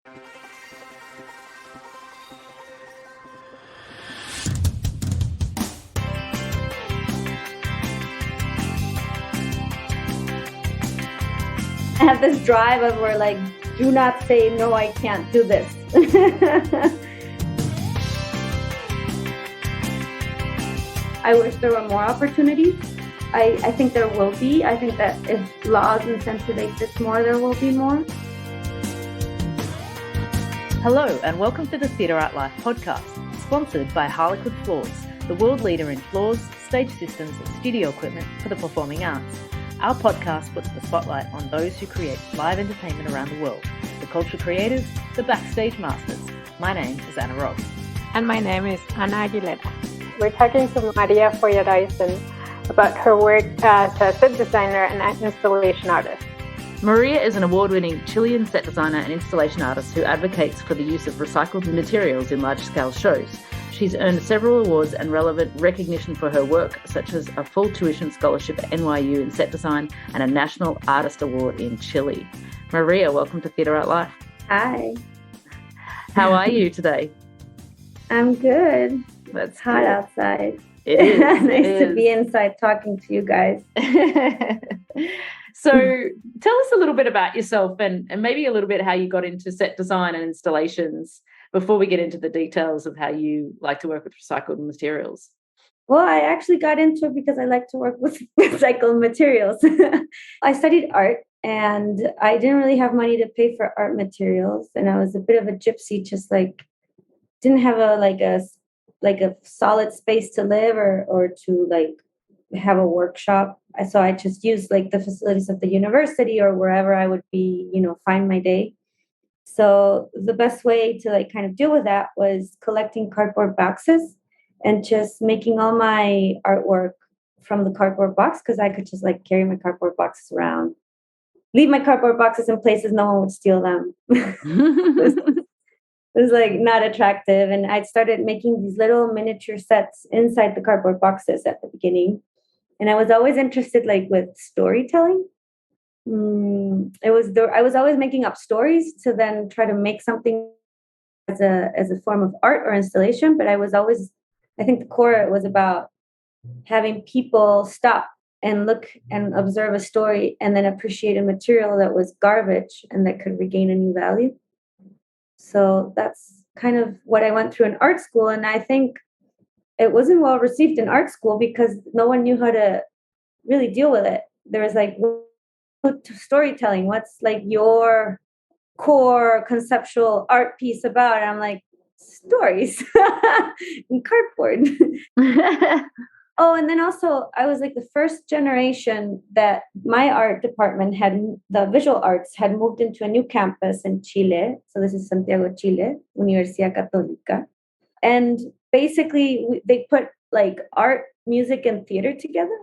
I have this drive of where like, do not say, no, I can't do this. I wish there were more opportunities. I think there will be. I think that if laws incentivize this more, there will be more. Hello, and welcome to the Theatre Art Life podcast, sponsored by Harlequin Floors, the world leader in floors, stage systems, and studio equipment for the performing arts. Our podcast puts the spotlight on those who create live entertainment around the world, the culture creators, the backstage masters. My name is Anna Robb. And my name is Ana Aguilera. We're talking to Maria Feuereisen about her work as a set designer and an installation artist. Maria is an award-winning Chilean set designer and installation artist who advocates for the use of recycled materials in large-scale shows. She's earned several awards and relevant recognition for her work, such as a full tuition scholarship at NYU in set design and a National Artist Award in Chile. Maria, welcome to Theatre Art Life. Hi. How are you today? I'm good. It's hot outside. It is. Nice to be inside talking to you guys. So tell us a little bit about yourself and maybe a little bit how you got into set design and installations before we get into the details of how you like to work with recycled materials. Well, I actually got into it because I like to work with recycled materials. I studied art and I didn't really have money to pay for art materials. And I was a bit of a gypsy, just like didn't have a solid space to live or to like have a workshop. So I just used like the facilities of the university or wherever I would be, find my day. So the best way to like kind of deal with that was collecting cardboard boxes and just making all my artwork from the cardboard box, because I could just like carry my cardboard boxes around, leave my cardboard boxes in places no one would steal them. It was like not attractive. And I'd started making these little miniature sets inside the cardboard boxes at the beginning. And I was always interested like with storytelling. I was always making up stories to then try to make something as a form of art or installation. But I think the core was about having people stop and look and observe a story and then appreciate a material that was garbage and that could regain a new value. So that's kind of what I went through in art school. And I think it wasn't well received in art school because no one knew how to really deal with it. There was like storytelling. What's like your core conceptual art piece about? And I'm like, stories and cardboard. Oh, and then also I was like the first generation that my art department the visual arts had moved into a new campus in Chile. So this is Santiago, Chile, Universidad Católica. And basically they put like art, music, and theater together.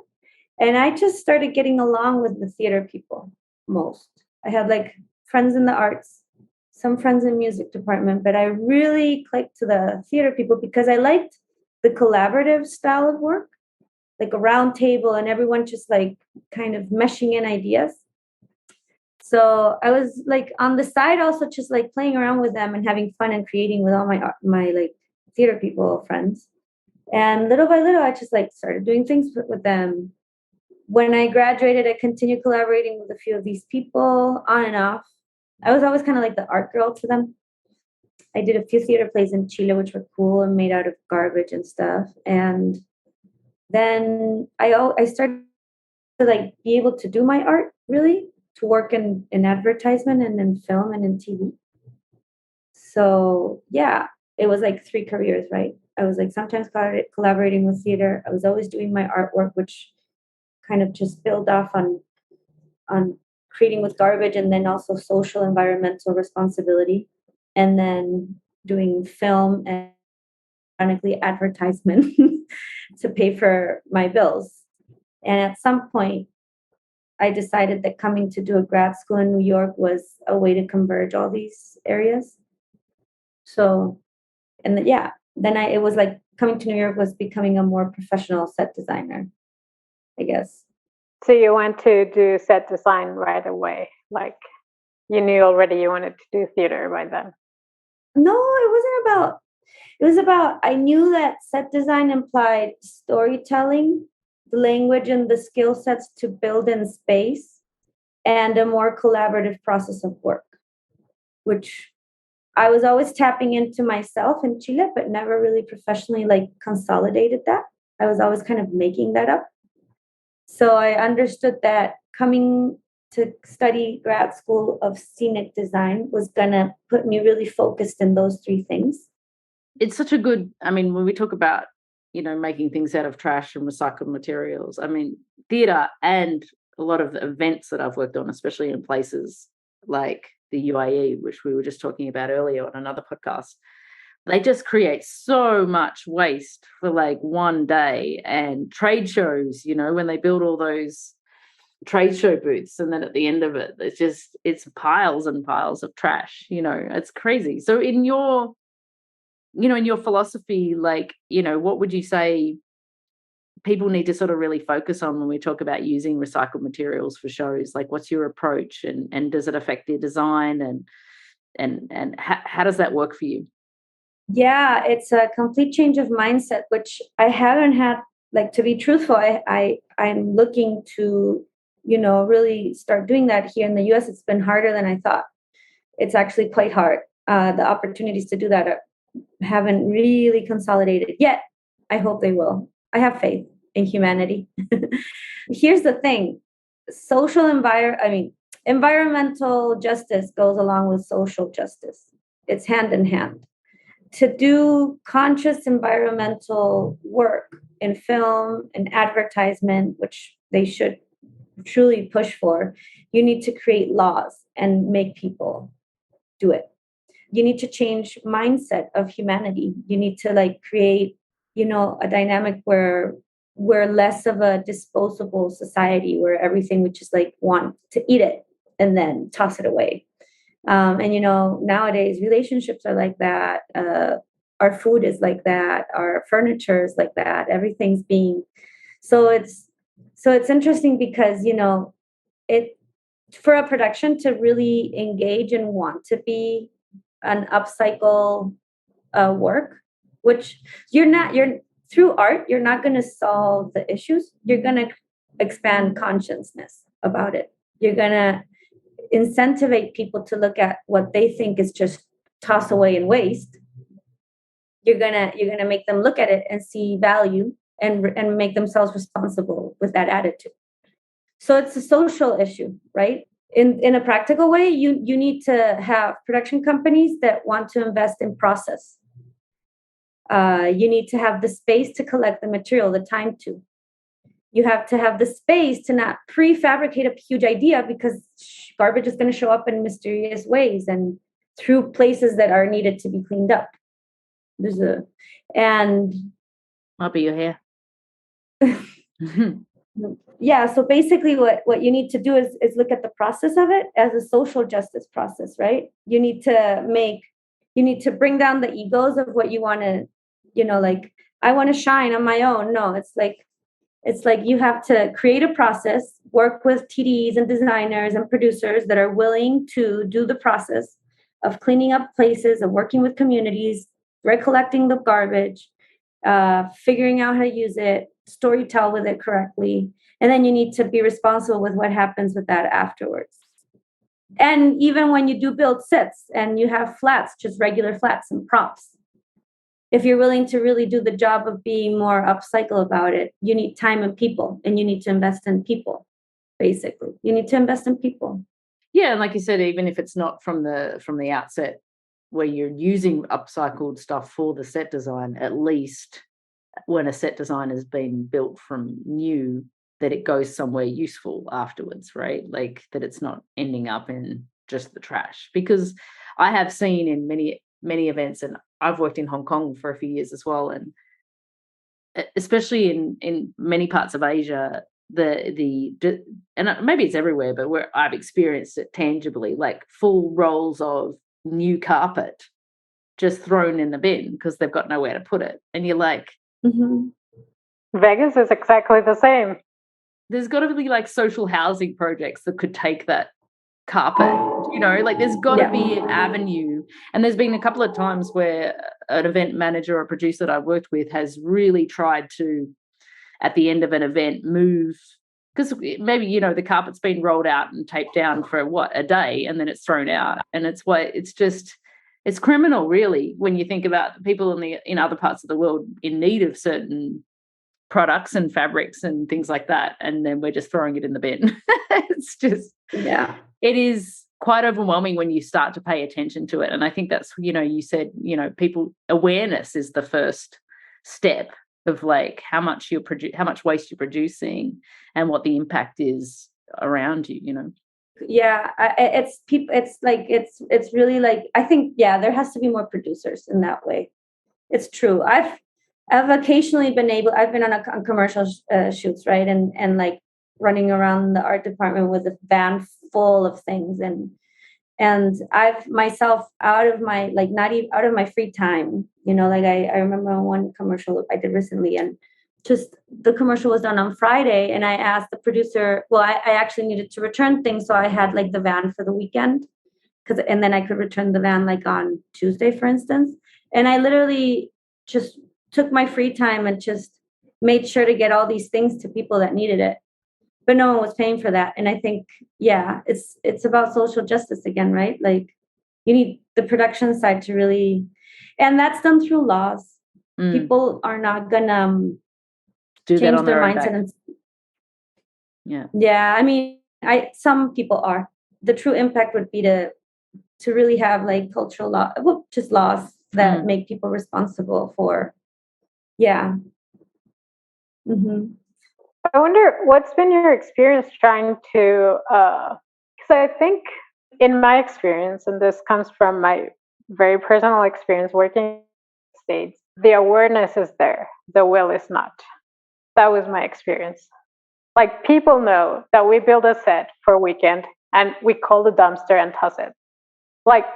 And I just started getting along with the theater people most. I had like friends in the arts, some friends in music department, but I really clicked to the theater people because I liked the collaborative style of work, like a round table and everyone just like kind of meshing in ideas. So I was like on the side also just like playing around with them and having fun and creating with all my like theater people friends. And little by little, I just like started doing things with them. When I graduated, I continued collaborating with a few of these people on and off. I was always kind of like the art girl to them. I did a few theater plays in Chile, which were cool and made out of garbage and stuff. And then I started to like be able to do my art, really, to work in advertisement and in film and in TV. So yeah, it was like 3 careers, right? I was like sometimes collaborating with theater. I was always doing my artwork, which kind of just build off on creating with garbage and then also social environmental responsibility, and then doing film and ironically advertisement to pay for my bills. And at some point I decided that coming to do a grad school in New York was a way to converge all these areas. So, and then it was like coming to New York was becoming a more professional set designer, I guess. So you went to do set design right away, like you knew already you wanted to do theater by then? No, it wasn't about, it was about, I knew that set design implied storytelling, the language and the skill sets to build in space, and a more collaborative process of work, which I was always tapping into myself in Chile, but never really professionally like consolidated that. I was always kind of making that up. So I understood that coming to study grad school of scenic design was gonna put me really focused in those three things. It's such a good, I mean, when we talk about, making things out of trash and recycled materials, I mean, theatre and a lot of the events that I've worked on, especially in places like the UAE, which we were just talking about earlier on another podcast, they just create so much waste for like one day. And trade shows, when they build all those trade show booths, and then at the end of it, it's piles and piles of trash. It's crazy. So in your philosophy, like, what would you say people need to sort of really focus on when we talk about using recycled materials for shows? Like, what's your approach, and does it affect their design, and how does that work for you? Yeah, it's a complete change of mindset, which I haven't had. Like, to be truthful, I'm looking to, really start doing that here in the US. It's been harder than I thought. It's actually quite hard. The opportunities to do that haven't really consolidated yet. I hope they will. I have faith in humanity. Here's the thing. Environmental justice goes along with social justice. It's hand in hand. To do conscious environmental work in film and advertisement, which they should truly push for, you need to create laws and make people do it. You need to change mindset of humanity. You need to like create, a dynamic where we're less of a disposable society, where everything we just like want to eat it and then toss it away. And nowadays relationships are like that. Our food is like that. Our furniture is like that. Everything's being so it's interesting because it for a production to really engage and want to be an upcycle work, which you're through art, you're not going to solve the issues. You're going to expand consciousness about it. You're going to incentivize people to look at what they think is just toss away and waste. You're gonna make them look at it and see value and make themselves responsible with that attitude. So it's a social issue, right? In a practical way, you need to have production companies that want to invest in process. You need to have the space to collect the material, the time to. You have to have the space to not prefabricate a huge idea, because garbage is going to show up in mysterious ways and through places that are needed to be cleaned up. Might be your hair. Yeah. So basically what you need to do is look at the process of it as a social justice process, right? You need to bring down the egos of what you want to, like, I want to shine on my own. No, it's like you have to create a process, work with TDs and designers and producers that are willing to do the process of cleaning up places, of working with communities, recollecting the garbage, figuring out how to use it, storytell with it correctly. And then you need to be responsible with what happens with that afterwards. And even when you do build sets and you have flats, just regular flats and props, if you're willing to really do the job of being more upcycle about it, you need time and people, and you need to invest in people. Basically, you need to invest in people. Yeah, and like you said, even if it's not from the outset, where you're using upcycled stuff for the set design, at least when a set design has been built from new, that it goes somewhere useful afterwards, right? Like that it's not ending up in just the trash. Because I have seen in many events, and I've worked in Hong Kong for a few years as well, and especially in many parts of Asia, and maybe it's everywhere, but where I've experienced it tangibly, like full rolls of new carpet just thrown in the bin because they've got nowhere to put it, and you're like, Vegas is exactly the same. There's got to be like social housing projects that could take that carpet, like there's got to be an avenue. And there's been a couple of times where an event manager or producer that I've worked with has really tried to, at the end of an event, move, because maybe, the carpet's been rolled out and taped down for a day, and then it's thrown out. And it's criminal, really, when you think about the people in other parts of the world in need of certain products and fabrics and things like that, and then we're just throwing it in the bin. It's just, it is quite overwhelming when you start to pay attention to it. And I think that's, you said, people awareness is the first step of like how much waste you're producing and what the impact is around you. Yeah, it's people. It's really like, I think, there has to be more producers in that way. It's true. I've occasionally I've been on commercial shoots, right, and like running around the art department with a van full of things, and I've myself out of my out of my free time, like I remember one commercial I did recently, and just the commercial was done on Friday, and I asked the producer, well, I actually needed to return things, so I had like the van for the weekend, and then I could return the van like on Tuesday, for instance, and I literally just took my free time and just made sure to get all these things to people that needed it. But no one was paying for that. And I think, it's about social justice again, right? Like you need the production side to really, and that's done through laws. People are not gonna change their mindset. I mean, some people are. The true impact would be to really have like cultural law, just laws that make people responsible for. I wonder what's been your experience trying to, because I think in my experience, and this comes from my very personal experience working in the States, the awareness is there, the will is not. That was my experience. Like people know that we build a set for a weekend and we call the dumpster and toss it. Like,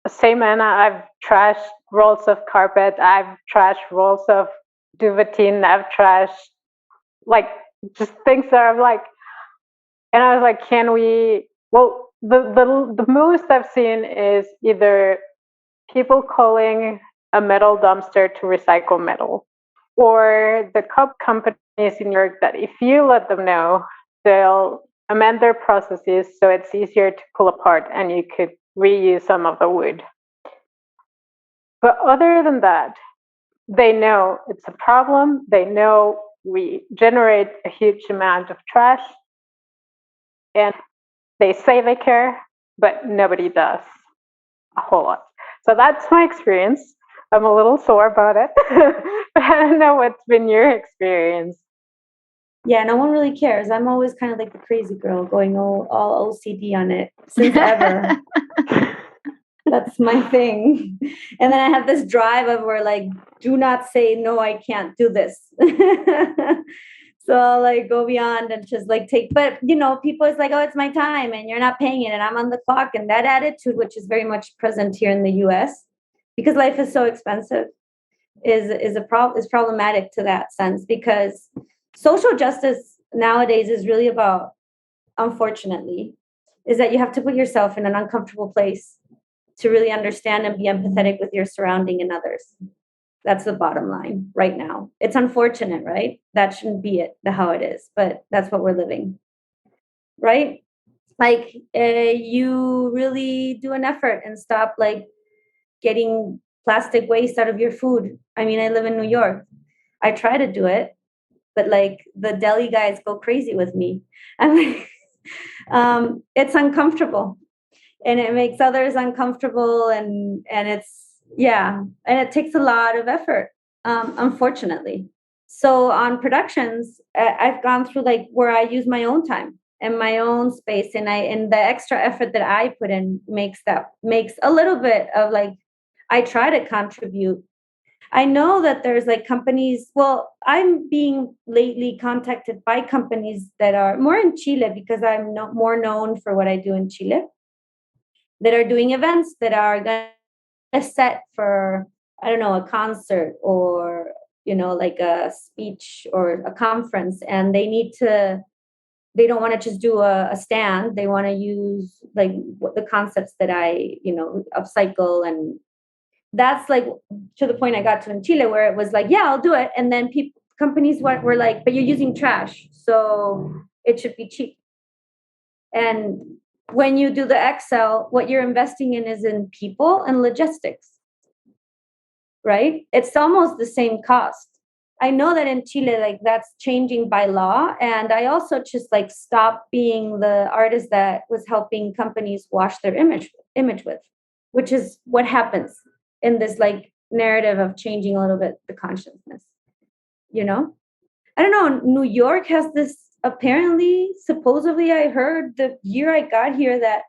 same Anna, I've trashed rolls of carpet, I've trashed rolls of duvetine, I've trashed like just things that I'm like, and I was like, can we, well, the most I've seen is either people calling a metal dumpster to recycle metal, or the cup companies in New York that if you let them know, they'll amend their processes so it's easier to pull apart and you could reuse some of the wood. But other than that, they know it's a problem. They know we generate a huge amount of trash, and they say they care, but nobody does a whole lot. So that's my experience. I'm a little sore about it. But I don't know what's been your experience. Yeah, no one really cares. I'm always kind of like the crazy girl going all OCD on it since ever. That's my thing. And then I have this drive of where like, do not say, no, I can't do this. So I'll like go beyond and just like take, but people is like, oh, it's my time and you're not paying it and I'm on the clock. And that attitude, which is very much present here in the US, because life is so expensive, is problematic to that sense, because social justice nowadays is really about, unfortunately, is that you have to put yourself in an uncomfortable place to really understand and be empathetic with your surrounding and others. That's the bottom line right now. It's unfortunate, right? That shouldn't be how it is, but that's what we're living, right? Like you really do an effort and stop like getting plastic waste out of your food. I mean, I live in New York. I try to do it, but like the deli guys go crazy with me. I'm like, it's uncomfortable. And it makes others uncomfortable, and it's, and it takes a lot of effort, unfortunately. So on productions, I've gone through like where I use my own time and my own space, and the extra effort that I put in makes a little bit of like, I try to contribute. I know that there's like companies, well, I'm being lately contacted by companies that are more in Chile, because I'm more known for what I do in Chile, that are doing events that are going to set for, I don't know, a concert or, like a speech or a conference. And they need to they don't want to just do a stand. They want to use like what the concepts that I, upcycle. And that's like to the point I got to in Chile, where it was like, yeah, I'll do it. And then companies were like, but you're using trash, so it should be cheap. And when you do the Excel, what you're investing is in people and logistics, right? It's almost the same cost. I know that in Chile, like that's changing by law. And I also just like stopped being the artist that was helping companies wash their image with, which is what happens in this like narrative of changing a little bit the consciousness, I don't know. New York has this apparently, supposedly, I heard the year I got here that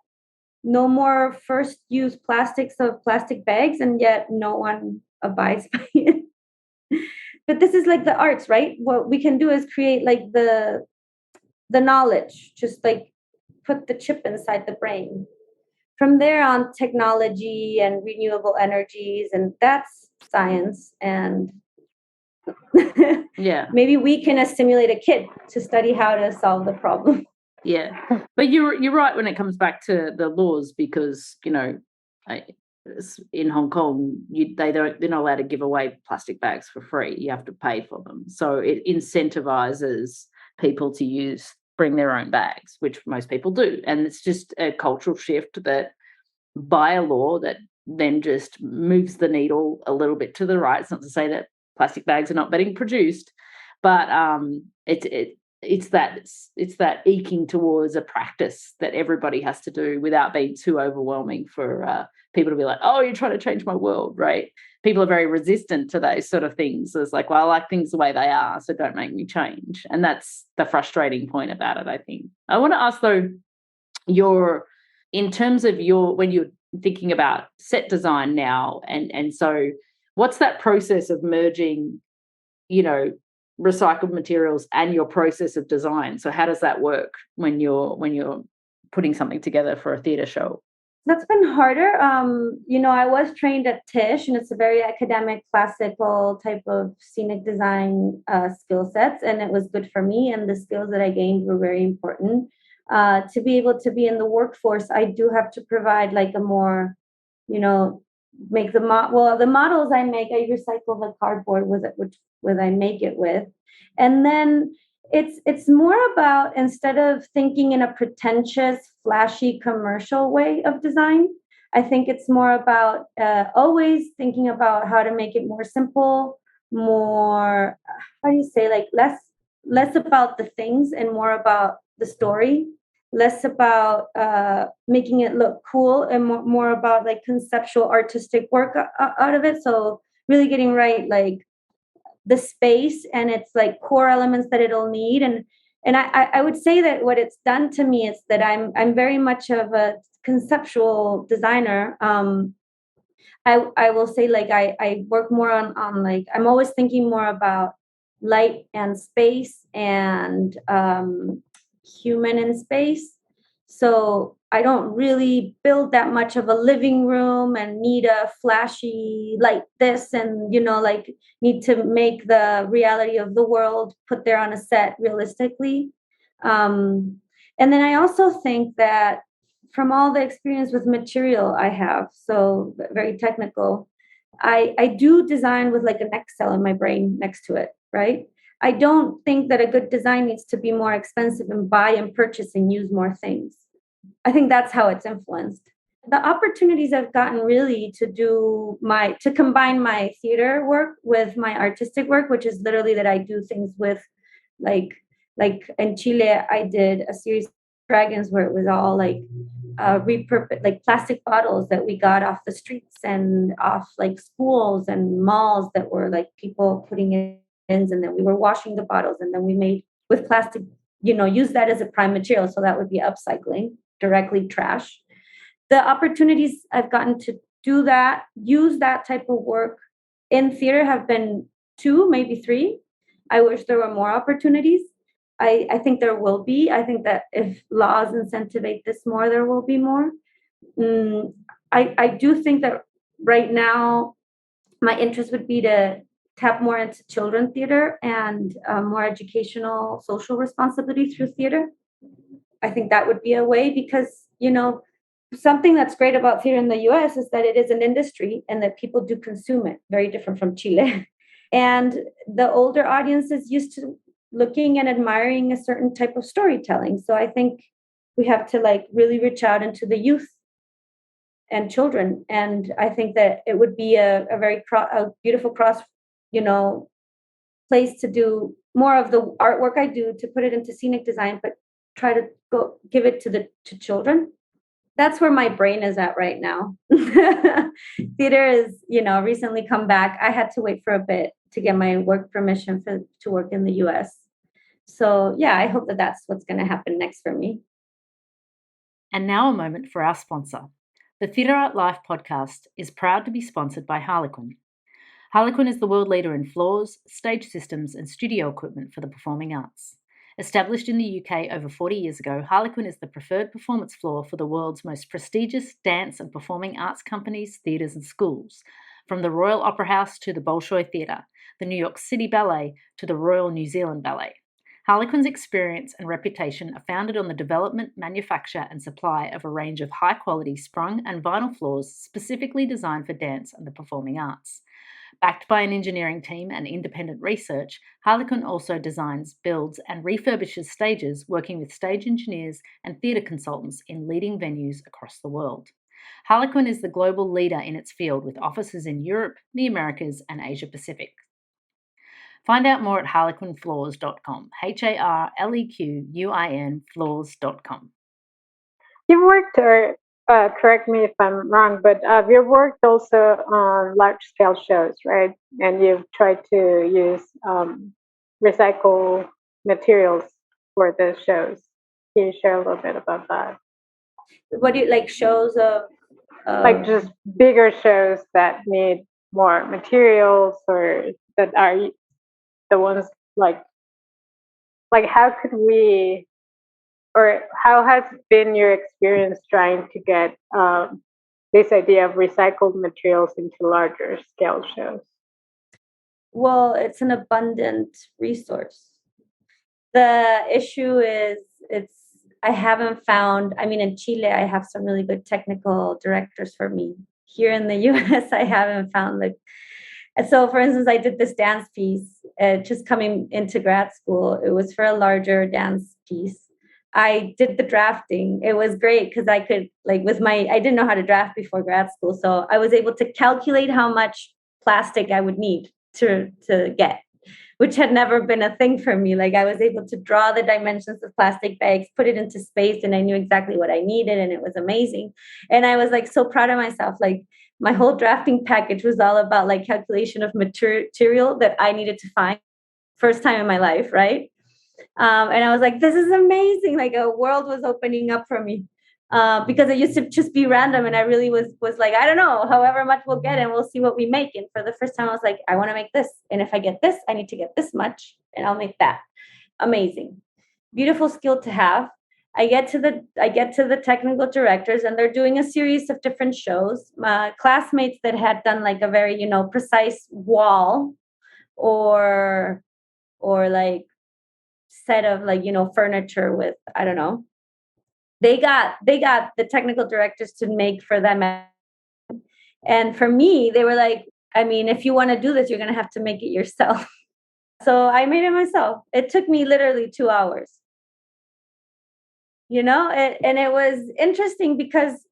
no more first use plastics of plastic bags, and yet no one abides by it. But this is like the arts, right? What we can do is create like the knowledge, just like put the chip inside the brain. From there on, technology and renewable energies, and that's science. And yeah, maybe we can stimulate a kid to study how to solve the problem. Yeah, but you're right when it comes back to the laws, because in Hong Kong they're not allowed to give away plastic bags for free. You have to pay for them, so it incentivizes people to bring their own bags, which most people do, and it's just a cultural shift that by a law that then just moves the needle a little bit to the right. It's not to say that plastic bags are not being produced, but it's that eking towards a practice that everybody has to do without being too overwhelming for people to be like, oh, you're trying to change my world, right? People are very resistant to those sort of things. So it's like, well, I like things the way they are, so don't make me change. And that's the frustrating point about it, I think. I want to ask, though, in terms of when you're thinking about set design now, and so what's that process of merging, recycled materials and your process of design? So how does that work when you're putting something together for a theater show? That's been harder. I was trained at Tisch, and it's a very academic, classical type of scenic design skill sets, and it was good for me. And the skills that I gained were very important. To be able to be in the workforce, I do have to provide like a more, make the models I make, I recycle the cardboard which I make it with. And then it's more about, instead of thinking in a pretentious, flashy, commercial way of design, I think it's more about always thinking about how to make it more simple, more, how do you say, like less about the things and more about the story, less about making it look cool, and more about like conceptual artistic work out of it. So really getting right, like the space and its like core elements that it'll need. And I would say that what it's done to me is that I'm very much of a conceptual designer. I will say, like, I work more on like, I'm always thinking more about light and space and human in space. So I don't really build that much of a living room and need a flashy like this, and like need to make the reality of the world put there on a set realistically. And then I also think that from all the experience with material I have, so very technical, I do design with like an Excel in my brain next to it, right? I don't think that a good design needs to be more expensive and buy and purchase and use more things. I think that's how it's influenced. The opportunities I've gotten really to combine my theater work with my artistic work, which is literally that I do things with like in Chile, I did a series of dragons where it was all like repurposed, like plastic bottles that we got off the streets and off like schools and malls that were like people putting in, and then we were washing the bottles, and then we made with plastic, use that as a prime material. So that would be upcycling, directly trash. The opportunities I've gotten to do that, use that type of work in theater have been 2, maybe 3. I wish there were more opportunities. I think there will be. I think that if laws incentivize this more, there will be more. I do think that right now my interest would be to tap more into children theater and more educational social responsibility through theater. I think that would be a way because, something that's great about theater in the US is that it is an industry and that people do consume it, very different from Chile. And the older audience is used to looking and admiring a certain type of storytelling. So I think we have to like really reach out into the youth and children. And I think that it would be a beautiful cross, place to do more of the artwork I do to put it into scenic design, but try to go give it to children. That's where my brain is at right now. Theater is, recently come back. I had to wait for a bit to get my work permission to work in the US. So yeah, I hope that that's what's going to happen next for me. And now a moment for our sponsor. The Theatre Art Life podcast is proud to be sponsored by Harlequin. Harlequin is the world leader in floors, stage systems, and studio equipment for the performing arts. Established in the UK over 40 years ago, Harlequin is the preferred performance floor for the world's most prestigious dance and performing arts companies, theatres, and schools, from the Royal Opera House to the Bolshoi Theatre, the New York City Ballet to the Royal New Zealand Ballet. Harlequin's experience and reputation are founded on the development, manufacture, and supply of a range of high-quality sprung and vinyl floors specifically designed for dance and the performing arts. Backed by an engineering team and independent research, Harlequin also designs, builds, and refurbishes stages, working with stage engineers and theatre consultants in leading venues across the world. Harlequin is the global leader in its field with offices in Europe, the Americas, and Asia Pacific. Find out more at harlequinfloors.com, HARLEQUIN floors.com. You've worked, or correct me if I'm wrong, but you've worked also on large-scale shows, right? And you've tried to use recycled materials for the shows. Can you share a little bit about that? What do you like shows of? Like just bigger shows that need more materials, or that are the ones like how could we, or how has been your experience trying to get this idea of recycled materials into larger scale shows? Well, it's an abundant resource. The issue is I haven't found, in Chile, I have some really good technical directors for me. Here in the US, I haven't found so for instance, I did this dance piece just coming into grad school. It was for a larger dance piece. I did the drafting. It was great because I could I didn't know how to draft before grad school. So I was able to calculate how much plastic I would need to get, which had never been a thing for me. I was able to draw the dimensions of plastic bags, put it into space, and I knew exactly what I needed, and it was amazing. And I was so proud of myself. My whole drafting package was all about calculation of material that I needed to find. First time in my life, right? And I was like, this is amazing. A world was opening up for me. Because it used to just be random, and I really was like, I don't know, however much we'll get and we'll see what we make. And for the first time I was like, I want to make this, and if I get this, I need to get this much, and I'll make that. Amazing, beautiful skill to have. I get to the technical directors, and they're doing a series of different shows. My classmates that had done a very precise wall or set of furniture with, I don't know, they got the technical directors to make for them. And for me, they were like, if you want to do this, you're going to have to make it yourself. So I made it myself. It took me literally 2 hours. And it was interesting because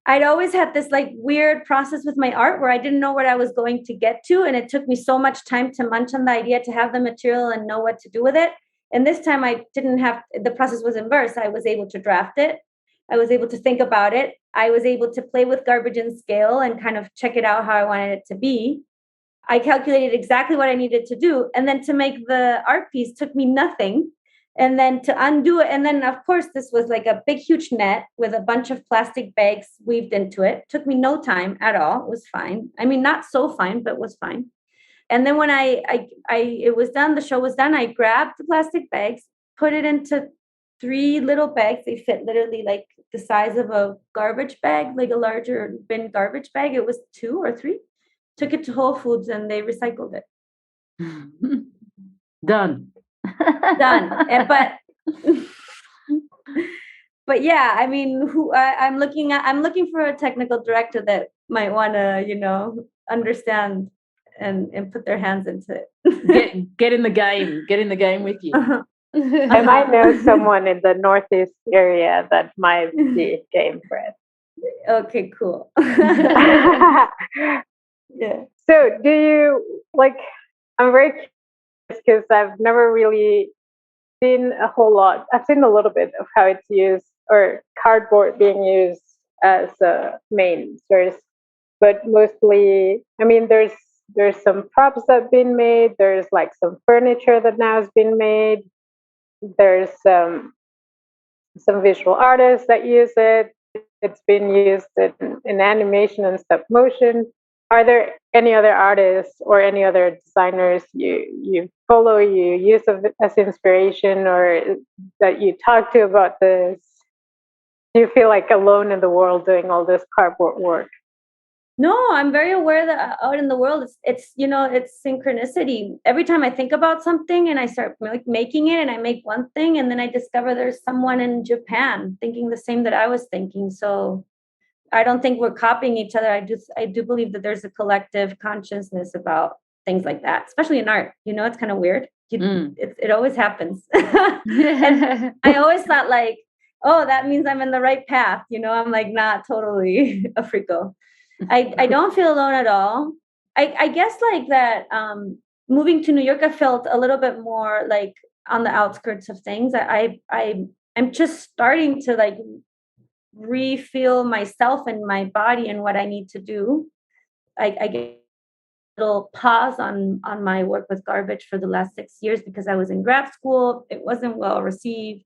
I'd always had this weird process with my art where I didn't know what I was going to get to. And it took me so much time to munch on the idea, to have the material and know what to do with it. And this time I didn't have, the process was inverse. I was able to draft it. I was able to think about it. I was able to play with garbage and scale and kind of check it out how I wanted it to be. I calculated exactly what I needed to do. And then to make the art piece took me nothing. And then to undo it. And then, of course, this was a big, huge net with a bunch of plastic bags weaved into it. Took me no time at all. It was fine. Not so fine, but was fine. And then when it was done, the show was done, I grabbed the plastic bags, put it into 3 little bags. They fit literally the size of a garbage bag, a larger bin garbage bag. It was 2 or 3. Took it to Whole Foods and they recycled it. Done. Done. But but yeah, I mean, I'm looking for a technical director that might want to, understand and put their hands into it. Get in the game. Get in the game with you. Uh-huh. I might know someone in the Northeast area that might be game for it. Okay, cool. Yeah. So, do you like? I'm very curious because I've never really seen a whole lot. I've seen a little bit of how it's used or cardboard being used as a main source, but mostly, I mean, there's some props that have been made. There's like some furniture that now has been made. There's some visual artists that use it. It's been used in animation and stop motion. Are there any other artists or any other designers you follow, you use as inspiration, or that you talk to about this? Do you feel like alone in the world doing all this cardboard work? No, I'm very aware that out in the world, it's synchronicity. Every time I think about something and I start making it, and I make one thing, and then I discover there's someone in Japan thinking the same that I was thinking. So I don't think we're copying each other. I do believe that there's a collective consciousness about things like that, especially in art. It's kind of weird. It always happens. And I always thought like, oh, that means I'm in the right path. I'm like not totally a freako. I don't feel alone at all. I guess like that moving to New York, I felt a little bit more like on the outskirts of things. I'm just starting to like re-feel myself and my body and what I need to do. I get a little pause on my work with garbage for the last 6 years because I was in grad school. It wasn't well received,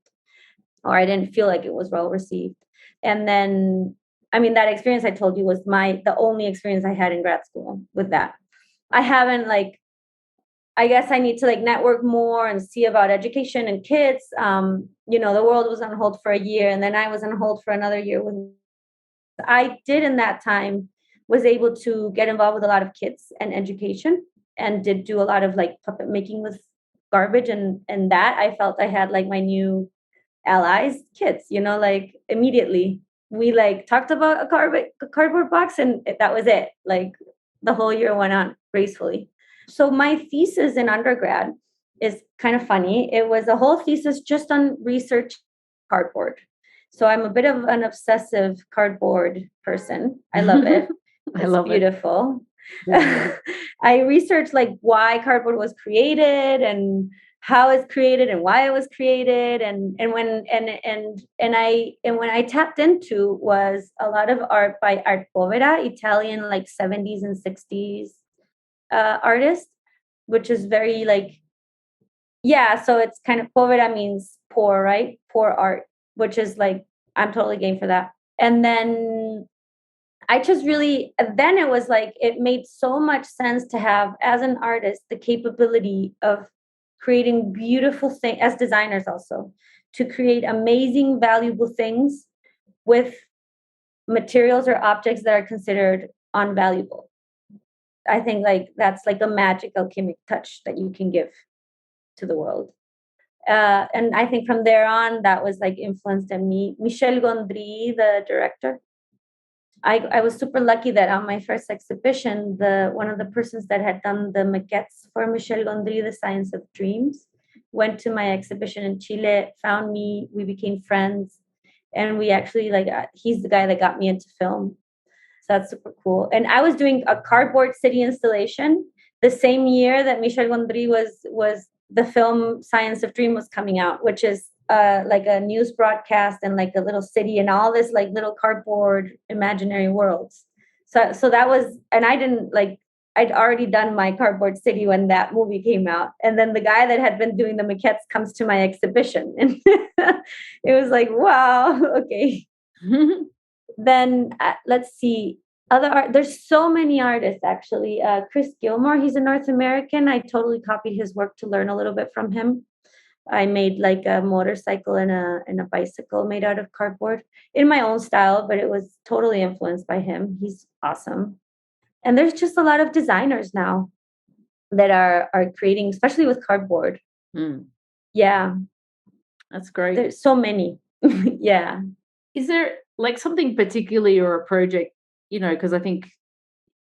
or I didn't feel like it was well received. And then, I mean, that experience I told you was the only experience I had in grad school with that. I haven't I guess I need to network more and see about education and kids. The world was on hold for a year, and then I was on hold for another year. I did in that time was able to get involved with a lot of kids and education, and did do a lot of puppet making with garbage, and that I felt I had my new allies, kids. Immediately we talked about a cardboard box, and that was it. The whole year went on gracefully. So my thesis in undergrad is kind of funny. It was a whole thesis just on research cardboard. So I'm a bit of an obsessive cardboard person. I love it. It's beautiful. I researched why cardboard was created and how it's created and why it was created, and when I tapped into was a lot of art by Art Povera, Italian 70s and 60s artist, which is very so it's kind of povera means poor, right? Poor art, which is I'm totally game for that. And then I just really, then it was it made so much sense to have, as an artist, the capability of creating beautiful things, as designers also, to create amazing, valuable things with materials or objects that are considered unvaluable. I think that's a magic alchemic touch that you can give to the world. And I think from there on, that was influenced in me. Michel Gondry, the director, I was super lucky that on my first exhibition, one of the persons that had done the maquettes for Michel Gondry, The Science of Dreams, went to my exhibition in Chile, found me, we became friends, and we actually he's the guy that got me into film. So that's super cool. And I was doing a cardboard city installation the same year that Michel Gondry was the film Science of Dream was coming out, which is a news broadcast and a little city and all this little cardboard imaginary worlds. So that was, and I didn't I'd already done my cardboard city when that movie came out. And then the guy that had been doing the maquettes comes to my exhibition, and it was wow, okay. Then let's see, other art. There's so many artists actually. Chris Gilmore, he's a North American. I totally copied his work to learn a little bit from him. I made a motorcycle and a bicycle made out of cardboard in my own style, but it was totally influenced by him. He's awesome. And there's just a lot of designers now that are creating, especially with cardboard. Yeah. That's great. There's so many. Yeah. Is there like something particularly or a project, because I think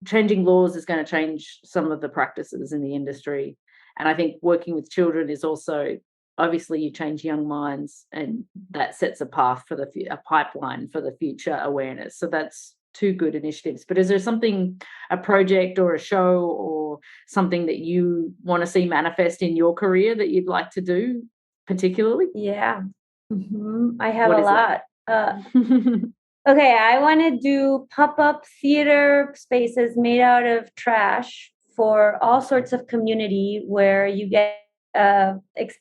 changing laws is going to change some of the practices in the industry. And I think working with children is also, obviously you change young minds, and that sets a path for a pipeline for the future awareness. So that's two good initiatives. But is there something, a project or a show or something that you want to see manifest in your career that you'd like to do particularly? Yeah. I have What a is lot. Okay, I want to do pop-up theater spaces made out of trash for all sorts of community where you get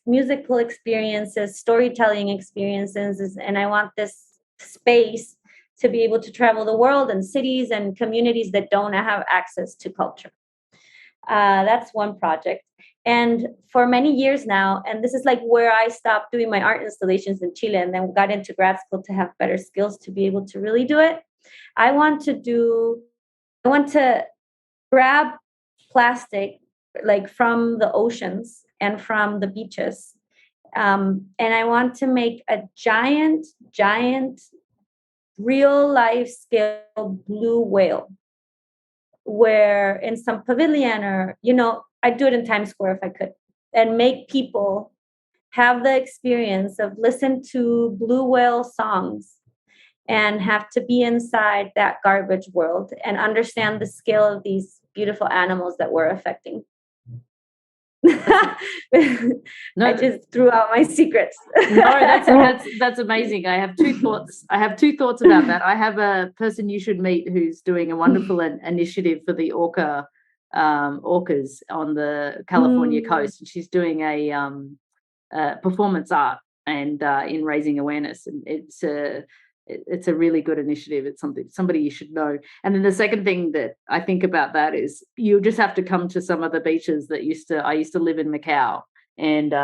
musical experiences, storytelling experiences, and I want this space to be able to travel the world and cities and communities that don't have access to culture. That's one project. And for many years now, and this is like where I stopped doing my art installations in Chile and then got into grad school to have better skills to be able to really do it. I want to grab plastic like from the oceans and from the beaches. And I want to make a giant real life scale blue whale where in some pavilion or, I'd do it in Times Square if I could, and make people have the experience of listen to blue whale songs and have to be inside that garbage world and understand the scale of these beautiful animals that we're affecting. No, I just threw out my secrets. No, that's amazing. I have two thoughts. About that. I have a person you should meet who's doing a wonderful initiative for the orcas on the California coast, and she's doing a performance art and in raising awareness, and it's a really good initiative. It's somebody you should know. And then the second thing that I think about that is you just have to come to some of the beaches that I used to live in Macau, and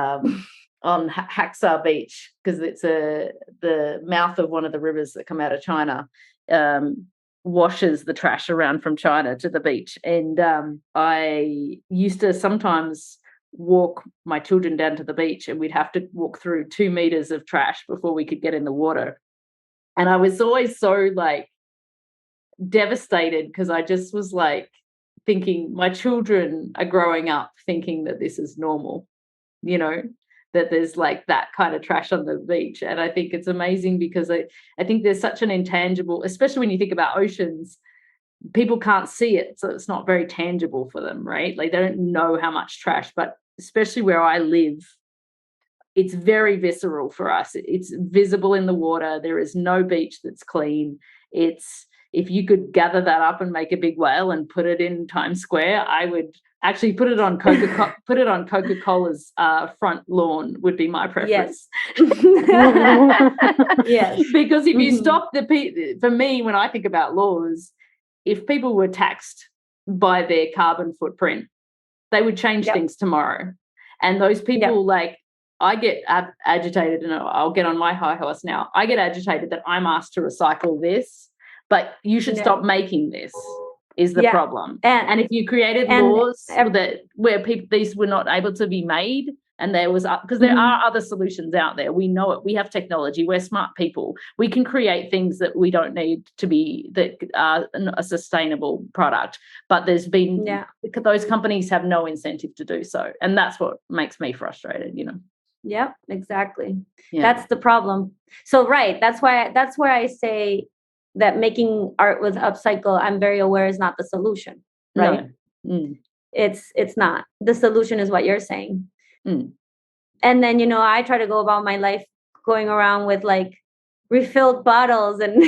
on Haksar Beach, because it's the mouth of one of the rivers that come out of China, washes the trash around from China to the beach. And I used to sometimes walk my children down to the beach, and we'd have to walk through 2 meters of trash before we could get in the water. And I was always so like devastated because I just was like thinking my children are growing up thinking that this is normal, that there's like that kind of trash on the beach. And I think it's amazing because I think there's such an intangible, especially when you think about oceans, people can't see it. So it's not very tangible for them, right? Like they don't know how much trash, but especially where I live, it's very visceral for us. It's visible in the water. There is no beach that's clean. If you could gather that up and make a big whale and put it in Times Square, I would actually put it on Coca-Cola's front lawn would be my preference. Yes. Yes. Because if you stop for me, when I think about laws, if people were taxed by their carbon footprint, they would change things tomorrow. And those people I get agitated, and I'll get on my high horse now. I get agitated that I'm asked to recycle this, but you should stop making this is the problem. And if you created laws where these were not able to be made, and there was, because there are other solutions out there. We know it. We have technology. We're smart people. We can create things that we don't need to be that are a sustainable product. But there's been those companies have no incentive to do so, and that's what makes me frustrated. Yep, exactly. Yeah. That's the problem. So that's where I say that making art with upcycle, I'm very aware, is not the solution. Right? No. It's not. The solution is what you're saying. And then I try to go about my life going around with like refilled bottles and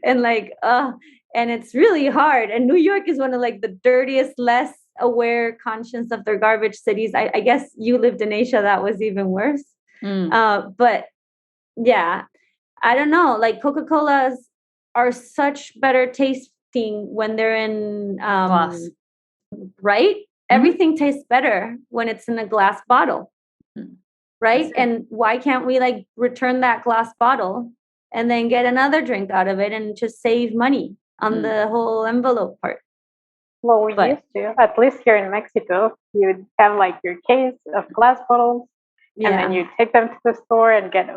and like and it's really hard. And New York is one of like the dirtiest, less aware, conscious of their garbage cities. I guess you lived in Asia, that was even worse. But yeah, I don't know, like Coca-Colas are such better tasting when they're in glass, right? Everything tastes better when it's in a glass bottle, right? And why can't we like return that glass bottle and then get another drink out of it and just save money on the whole envelope part? Well, we used to, at least here in Mexico, you'd have like your case of glass bottles, and then you take them to the store and get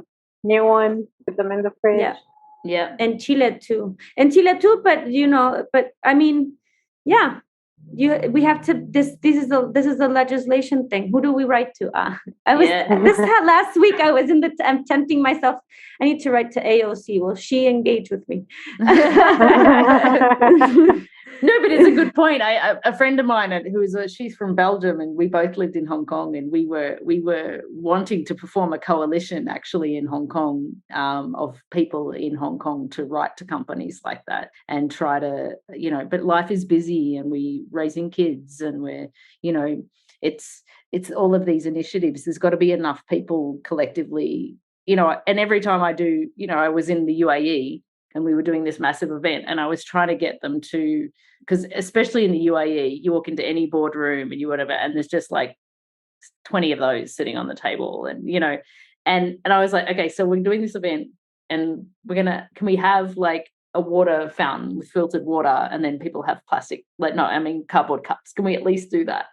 new ones, put them in the fridge. Yeah. And Chile too. But I mean, yeah. We have to this is the legislation thing. Who do we write to? Last week I was I'm tempting myself. I need to write to AOC. Will she engage with me? No, but it's a good point. A friend of mine she's from Belgium, and we both lived in Hong Kong, and we were wanting to perform a coalition actually in Hong Kong of people in Hong Kong to write to companies like that and try to, but life is busy and we raising kids and we're, it's all of these initiatives. There's got to be enough people collectively, and every time I do, I was in the UAE and we were doing this massive event and I was trying to get them to, because especially in the UAE, you walk into any boardroom and you whatever, and there's just like 20 of those sitting on the table and, and I was like, okay, so we're doing this event and can we have like a water fountain with filtered water and then people have cardboard cups. Can we at least do that?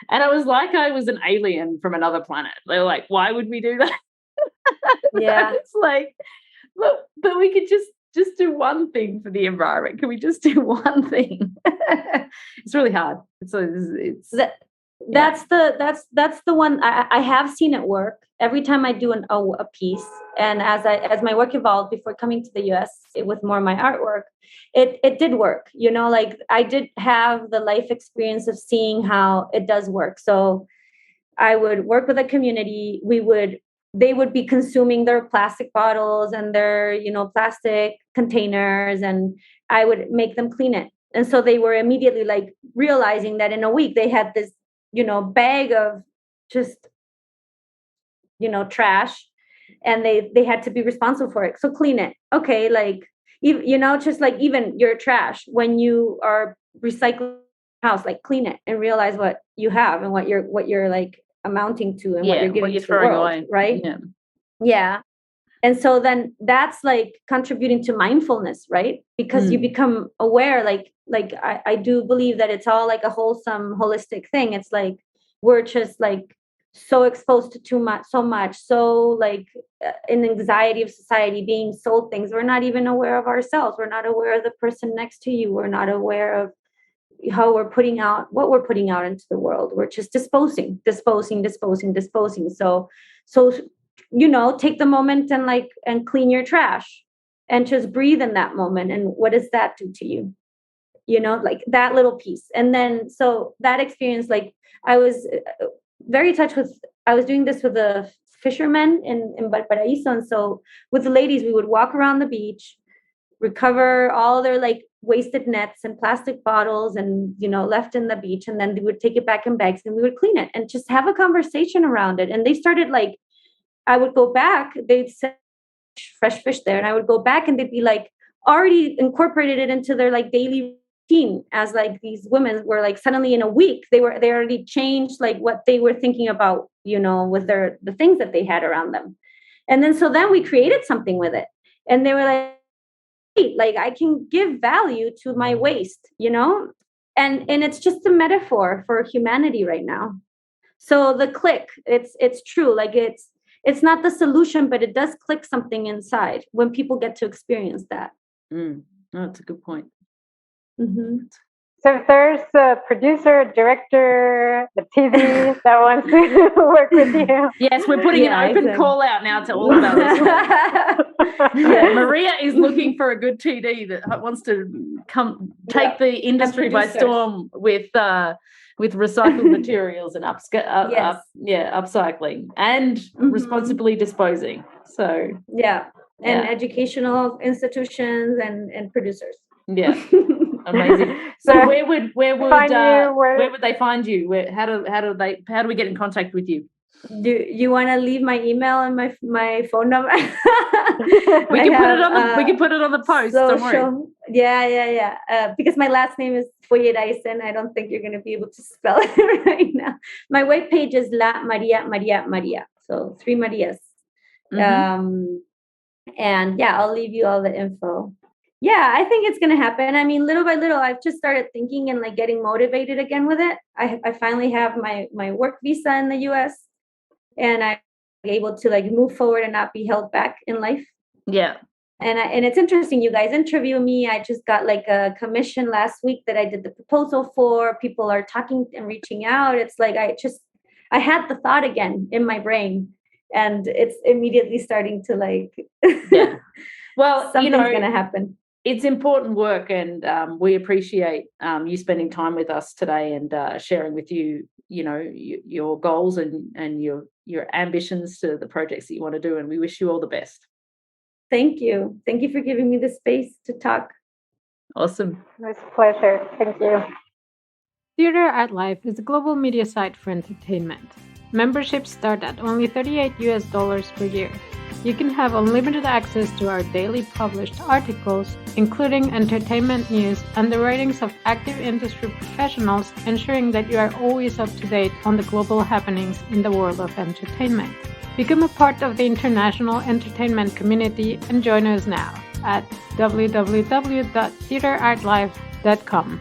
And I was like, I was an alien from another planet. They were like, why would we do that? Yeah. It's like, look, but we could just do one thing for the environment. Can we just do one thing? It's really hard. That's the one I have seen it work every time I do a piece. And as my work evolved before coming to the US with more of my artwork, it did work. Like I did have the life experience of seeing how it does work. So I would work with a community. They would be consuming their plastic bottles and their, plastic containers, and I would make them clean it. And so they were immediately like realizing that in a week they had this, bag of just, trash, and they had to be responsible for it. So clean it. Okay. Like, just like even your trash, when you are recycling house, like clean it and realize what you have and what you're like amounting to and what you're giving to the world, away. Right? Yeah. And so then that's like contributing to mindfulness, right? Because you become aware, like I do believe that it's all like a wholesome, holistic thing. It's like we're just like so exposed to so much, so like in anxiety of society being sold things. We're not even aware of ourselves. We're not aware of the person next to you. We're not aware of how what we're putting out into the world. We're just disposing. So take the moment and clean your trash and just breathe in that moment. And what does that do to you? Like that little piece. And then so that experience, like I was very touched with. I was doing this with the fishermen in Valparaiso, and so with the ladies, we would walk around the beach, recover all their like wasted nets and plastic bottles and left in the beach, and then they would take it back in bags and we would clean it and just have a conversation around it. And they started like, I would go back, they'd say fresh fish there, and I would go back and they'd be like already incorporated it into their like daily routine, as like these women were like suddenly in a week they already changed like what they were thinking about with the things that they had around them. And then we created something with it, and they were like I can give value to my waste, and it's just a metaphor for humanity right now. So the click, it's true. Like it's not the solution, but it does click something inside when people get to experience that. That's a good point. Mm-hmm. So if there's a producer, director, a TV that wants to work with you. Yes, we're putting an open call out now to all of our listeners. Yeah, Maria is looking for a good TD that wants to take the industry by storm with recycled materials and upcycling and responsibly disposing. So and educational institutions and producers. Yeah. Amazing. So where would they find you? How do we get in contact with you? Do you want to leave my email and my phone number? We can put it on the post. Don't worry. Yeah. Because my last name is Feuereisen. I don't think you're going to be able to spell it right now. My webpage is La Maria Maria Maria. So 3 Marias. Mm-hmm. And I'll leave you all the info. Yeah, I think it's going to happen. I mean, little by little, I've just started thinking and like getting motivated again with it. I finally have my work visa in the US, and I able to like move forward and not be held back in life. Yeah. And it's interesting, you guys interview me. I just got like a commission last week that I did the proposal for. People are talking and reaching out. It's like I had the thought again in my brain, and it's immediately starting to like, yeah. Well, something's going to happen. It's important work, and we appreciate you spending time with us today and sharing with you, your goals and your ambitions to the projects that you want to do. And we wish you all the best. Thank you. Thank you for giving me the space to talk. Awesome. It's a pleasure. Thank you. Theater Art Life is a global media site for entertainment. Memberships start at only $38 per year. You can have unlimited access to our daily published articles, including entertainment news and the writings of active industry professionals, ensuring that you are always up to date on the global happenings in the world of entertainment. Become a part of the international entertainment community and join us now at www.theaterartlife.com.